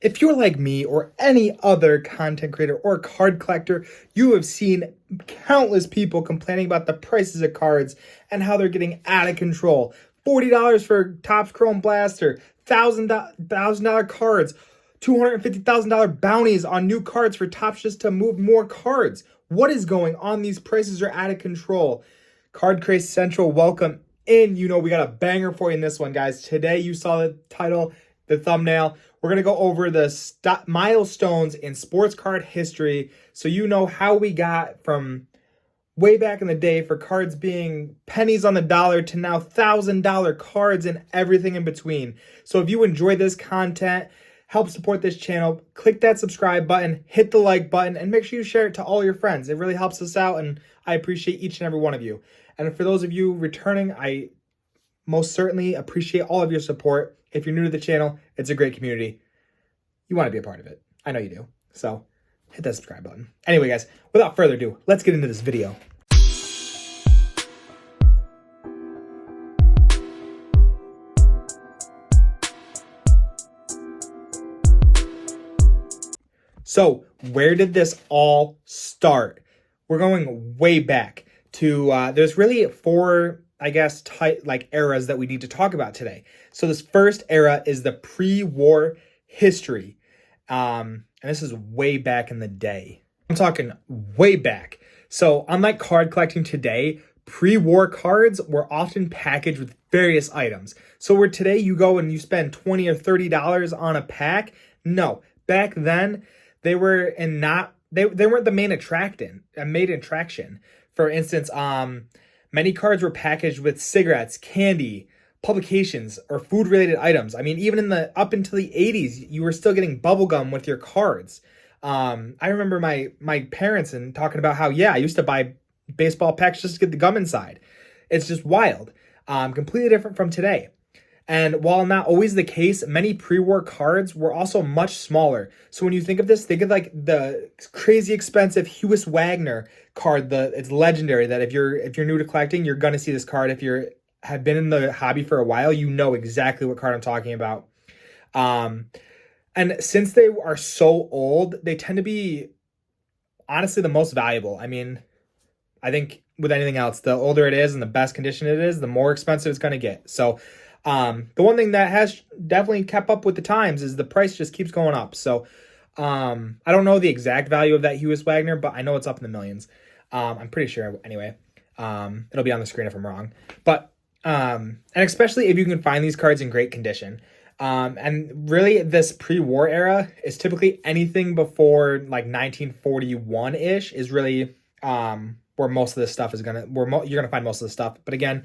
If you're like me or any other content creator or card collector, you have seen countless people complaining about the prices of cards and how they're getting out of control. $40 for Topps Chrome Blaster, $1,000 cards, $250,000 bounties on new cards for Topps just to move more cards. What is going on? These prices are out of control. Card Craze Central, welcome in. You know we got a banger for you in this one, guys. Today you saw the title, the thumbnail. We're going to go over the milestones in sports card history so you know how we got from way back in the day for cards being pennies on the dollar to now $1,000 cards and everything in between. So if you enjoy this content, help support this channel, click that subscribe button, hit the like button, and make sure you share it to all your friends. It really helps us out, and I appreciate each and every one of you. And for those of you returning, I most certainly appreciate all of your support. If you're new to the channel, it's a great community. You want to be a part of it. I know you do. So hit that subscribe button. Anyway, guys, without further ado, let's get into this video. So where did this all start? We're going way back to, there's really four, I guess, eras that we need to talk about today. So this first era is the pre-war history. And this is way back in the day. I'm talking way back. So unlike card collecting today, pre-war cards were often packaged with various items. So where today you go and you spend $20 or $30 on a pack, no. Back then, they were they weren't the main attraction. For instance, many cards were packaged with cigarettes, candy, publications, or food-related items. I mean, even up until the 80s, you were still getting bubble gum with your cards. I remember my parents and talking about how, yeah, I used to buy baseball packs just to get the gum inside. It's just wild. Completely different from today. And while not always the case, many pre-war cards were also much smaller. So when you think of this, think of like the crazy expensive Huis Wagner card. It's legendary that if you're new to collecting, you're gonna see this card. If you have been in the hobby for a while, you know exactly what card I'm talking about. And since they are so old, they tend to be honestly the most valuable. I mean, I think with anything else, the older it is and the best condition it is, the more expensive it's gonna get. So the one thing that has definitely kept up with the times is the price just keeps going up. So I don't know the exact value of that Huis Wagner, but I know it's up in the millions. I'm pretty sure anyway. It'll be on the screen if I'm wrong. But and especially if you can find these cards in great condition. And really this pre-war era is typically anything before like 1941-ish is really where most of this stuff is you're gonna find most of the stuff. But again,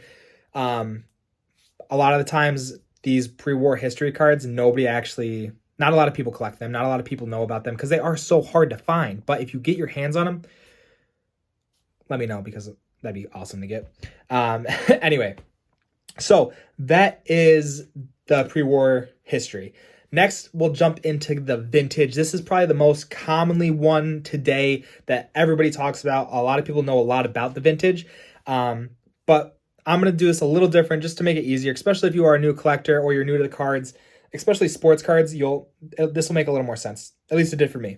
a lot of the times these pre-war history cards, not a lot of people collect them. Not a lot of people know about them because they are so hard to find. But if you get your hands on them, let me know because that'd be awesome to get. Anyway, so that is the pre-war history. Next, we'll jump into the vintage. This is probably the most commonly one today that everybody talks about. A lot of people know a lot about the vintage, but I'm going to do this a little different just to make it easier, especially if you are a new collector or you're new to the cards, especially sports cards. This will make a little more sense. At least it did for me.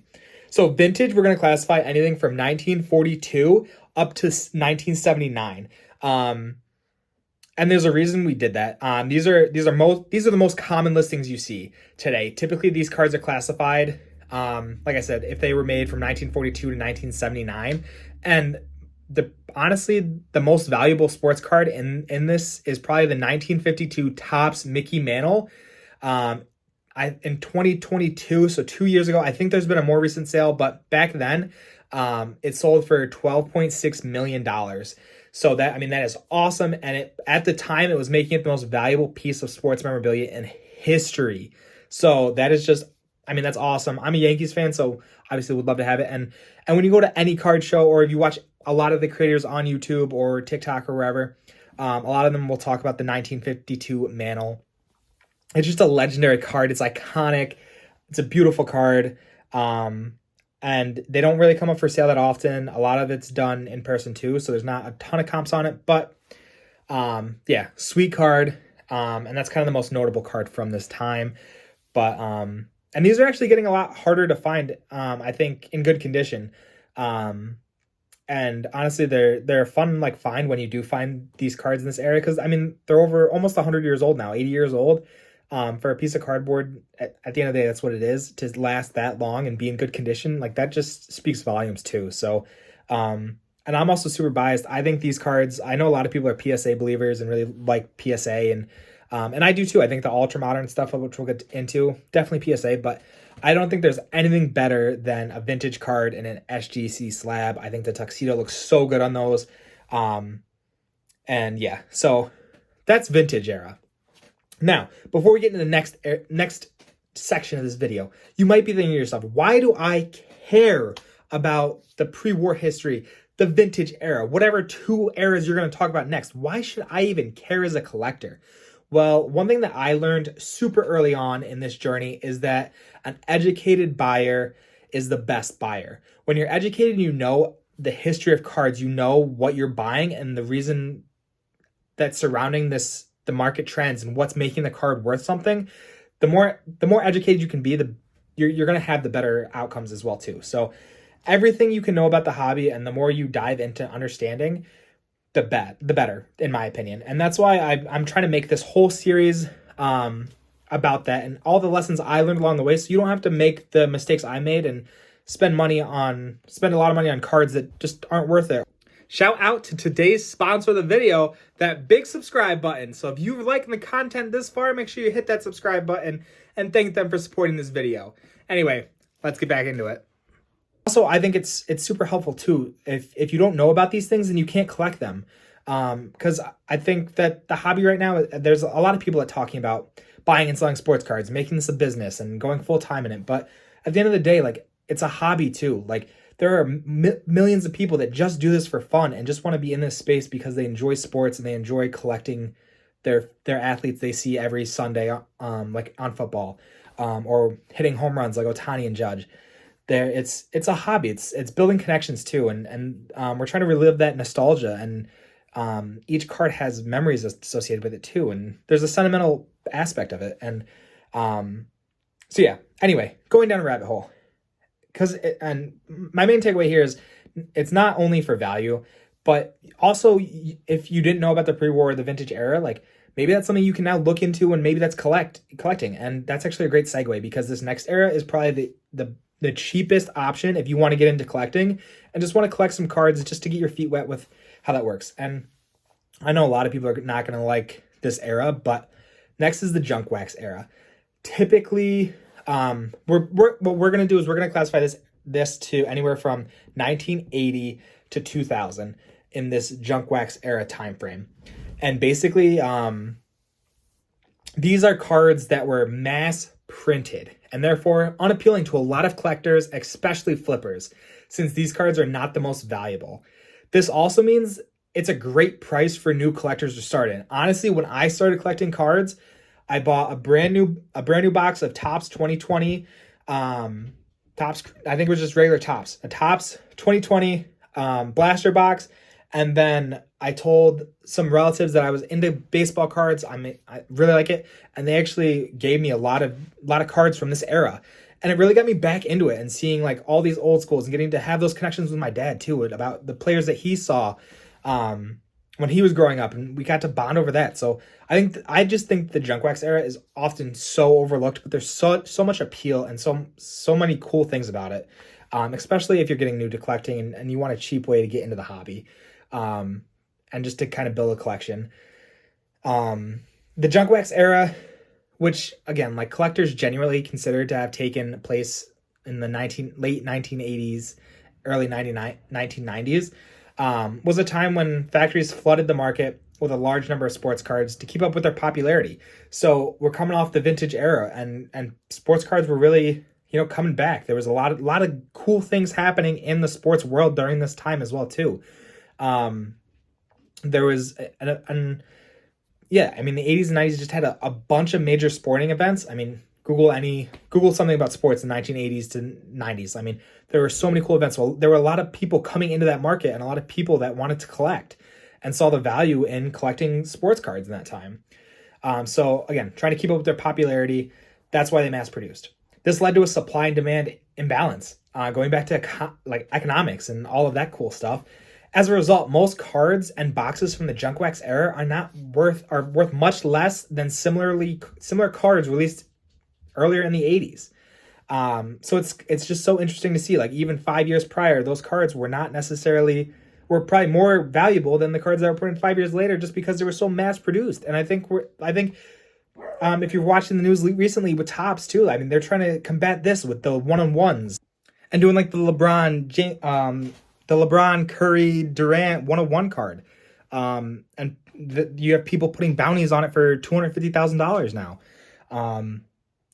So vintage, we're going to classify anything from 1942 up to 1979. And there's a reason we did that. These are the most common listings you see today. Typically, these cards are classified, like I said, if they were made from 1942 to 1979, and honestly, the most valuable sports card in this is probably the 1952 Topps Mickey Mantle. In 2022, so 2 years ago, I think there's been a more recent sale, but back then, it sold for $12.6 million. So that is awesome. And at the time, it was making it the most valuable piece of sports memorabilia in history. So that is just, that's awesome. I'm a Yankees fan, so obviously would love to have it. And when you go to any card show, or if you watch a lot of the creators on YouTube or TikTok or wherever, a lot of them will talk about the 1952 Mantle. It's just a legendary card. It's iconic. It's a beautiful card. And they don't really come up for sale that often. A lot of it's done in person too, so there's not a ton of comps on it. But yeah, sweet card. And that's kind of the most notable card from this time. But And these are actually getting a lot harder to find, I think, in good condition. And honestly, they're a fun like find when you do find these cards in this area, because I mean they're over almost 100 years old now, 80 years old. For a piece of cardboard, at the end of the day, that's what it is, to last that long and be in good condition. Like, that just speaks volumes too. So, and I'm also super biased. I think these cards, I know a lot of people are PSA believers and really like PSA, and I do too. I think the ultra modern stuff, which we'll get into, definitely PSA, but I don't think there's anything better than a vintage card in an SGC slab. I think the tuxedo looks so good on those. And yeah, so that's vintage era. Now, before we get into the next section of this video, you might be thinking to yourself, why do I care about the pre-war history, the vintage era, whatever two eras you're going to talk about next? Why should I even care as a collector? Well, one thing that I learned super early on in this journey is that an educated buyer is the best buyer. When you're educated and you know the history of cards, you know what you're buying and the reason that's surrounding this, the market trends and what's making the card worth something, the more educated you can be, you're going to have the better outcomes as well too. So everything you can know about the hobby, and the more you dive into understanding, the better, in my opinion. And that's why I'm trying to make this whole series about that and all the lessons I learned along the way, so you don't have to make the mistakes I made and spend a lot of money on cards that just aren't worth it. Shout out to today's sponsor of the video, that big subscribe button. So if you're liking the content this far, make sure you hit that subscribe button and thank them for supporting this video. Anyway, let's get back into it. Also, I think it's super helpful too if you don't know about these things and you can't collect them. Because I think that the hobby right now, there's a lot of people that are talking about buying and selling sports cards, making this a business and going full time in it. But at the end of the day, like, it's a hobby too. Like, there are millions of people that just do this for fun and just want to be in this space because they enjoy sports and they enjoy collecting their athletes they see every Sunday, like on football, or hitting home runs like Ohtani and Judge. It's a hobby. It's building connections too, and we're trying to relive that nostalgia. And each card has memories associated with it too, and there's a sentimental aspect of it. And so yeah. Anyway, going down a rabbit hole. And my main takeaway here is it's not only for value, but also if you didn't know about the pre-war or the vintage era, like, maybe that's something you can now look into, and maybe that's collecting. And that's actually a great segue, because this next era is probably the cheapest option if you want to get into collecting and just want to collect some cards just to get your feet wet with how that works. And I know a lot of people are not going to like this era, but next is the junk wax era. Typically, what we're going to do is we're going to classify this to anywhere from 1980 to 2000 in this junk wax era time frame. And basically, these are cards that were mass printed and therefore unappealing to a lot of collectors, especially flippers, since these cards are not the most valuable. This also means it's a great price for new collectors to start in. Honestly, when I started collecting cards, I bought a brand new box of Topps 2020. Topps, I think it was just regular Topps. A Topps 2020 blaster box. And then I told some relatives that I was into baseball cards. I really like it. And they actually gave me a lot of cards from this era. And it really got me back into it and seeing like all these old schools and getting to have those connections with my dad too, about the players that he saw when he was growing up, and we got to bond over that. So I just think the junk wax era is often so overlooked, but there's so much appeal and so many cool things about it, especially if you're getting new to collecting and you want a cheap way to get into the hobby, and just to kind of build a collection. The junk wax era, which again, like, collectors generally consider to have taken place in the late 1980s, early 1990s, was a time when factories flooded the market with a large number of sports cards to keep up with their popularity. So we're coming off the vintage era, and sports cards were really, coming back. There was a lot of cool things happening in the sports world during this time as well too. There was yeah, I mean, the 80s and 90s just had a bunch of major sporting events. I mean, Google something about sports in the 1980s to 90s. I mean, there were so many cool events. Well, there were a lot of people coming into that market and a lot of people that wanted to collect and saw the value in collecting sports cards in that time. So again, trying to keep up with their popularity. That's why they mass produced. This led to a supply and demand imbalance, going back to like economics and all of that cool stuff. As a result, most cards and boxes from the junk wax era are worth much less than similar cards released earlier in the 80s. So it's just so interesting to see, like, even 5 years prior, those cards were probably more valuable than the cards that were put in 5 years later, just because they were so mass produced. And I think if you're watching the news recently with Topps too, I mean, they're trying to combat this with the one-on-ones and doing like the LeBron Curry Durant 101 card. You have people putting bounties on it for $250,000 now.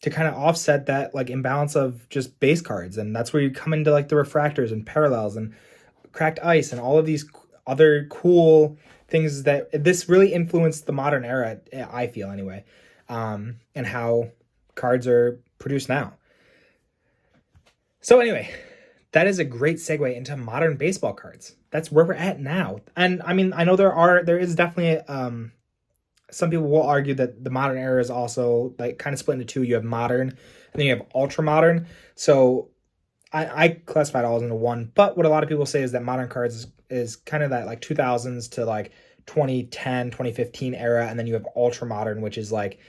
To kind of offset that like imbalance of just base cards. And that's where you come into like the refractors and parallels and cracked ice and all of these other cool things that this really influenced the modern era, I feel anyway, and how cards are produced now. So anyway, that is a great segue into modern baseball cards. That's where we're at now. And I mean, I know there is definitely some people will argue that the modern era is also like kind of split into two. You have modern and then you have ultra modern. So I classified all into one, but what a lot of people say is that modern cards is kind of that like 2000s to like 2010, 2015 era. And then you have ultra modern, which is like,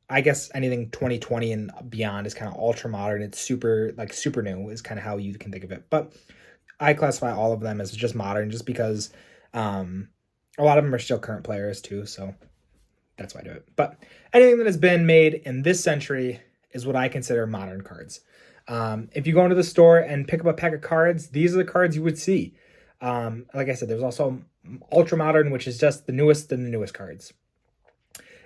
I guess anything 2020 and beyond is kind of ultra modern. It's super new is kind of how you can think of it. But I classify all of them as just modern just because a lot of them are still current players too. So that's why I do it. But anything that has been made in this century is what I consider modern cards. If you go into the store and pick up a pack of cards, these are the cards you would see. Like I said, there's also ultra modern, which is just the newest and the newest cards.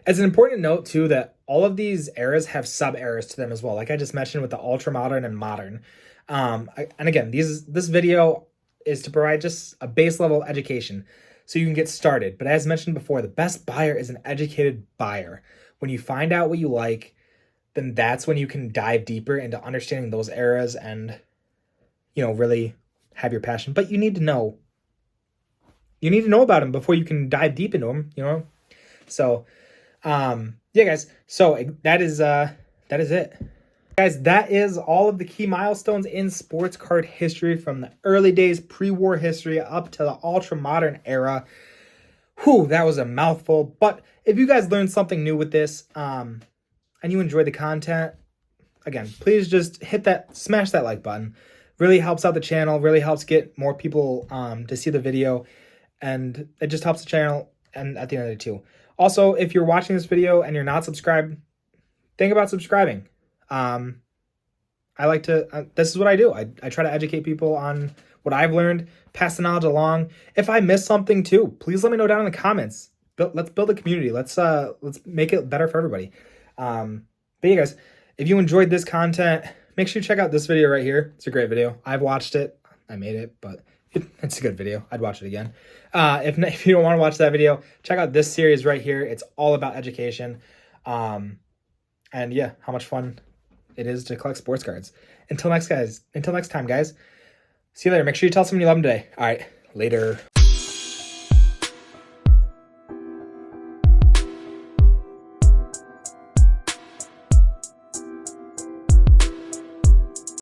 It's an important note too that all of these eras have sub eras to them as well. Like I just mentioned with the ultra modern and modern. And again, this video is to provide just a base level education so you can get started. But as mentioned before, the best buyer is an educated buyer. When you find out what you like, then that's when you can dive deeper into understanding those eras and, really have your passion. But you need to know about them before you can dive deep into them, So, yeah, guys. So that is it. Guys, that is all of the key milestones in sports card history from the early days, pre-war history, up to the ultra-modern era. Whew, that was a mouthful. But if you guys learned something new with this, and you enjoyed the content, again, please just smash that like button. Really helps out the channel, really helps get more people to see the video, and it just helps the channel and at the end of it too. Also, if you're watching this video and you're not subscribed, think about subscribing. This is what I do. I try to educate people on what I've learned, pass the knowledge along. If I miss something too, please let me know down in the comments. Let's build a community. Let's make it better for everybody. But yeah, guys, if you enjoyed this content, make sure you check out this video right here. It's a great video. I've watched it. I made it, but it's a good video. I'd watch it again. If you don't want to watch that video, check out this series right here. It's all about education. And yeah, how much fun it is to collect sports cards. Until next time, guys. See you later. Make sure you tell someone you love them today. All right, later.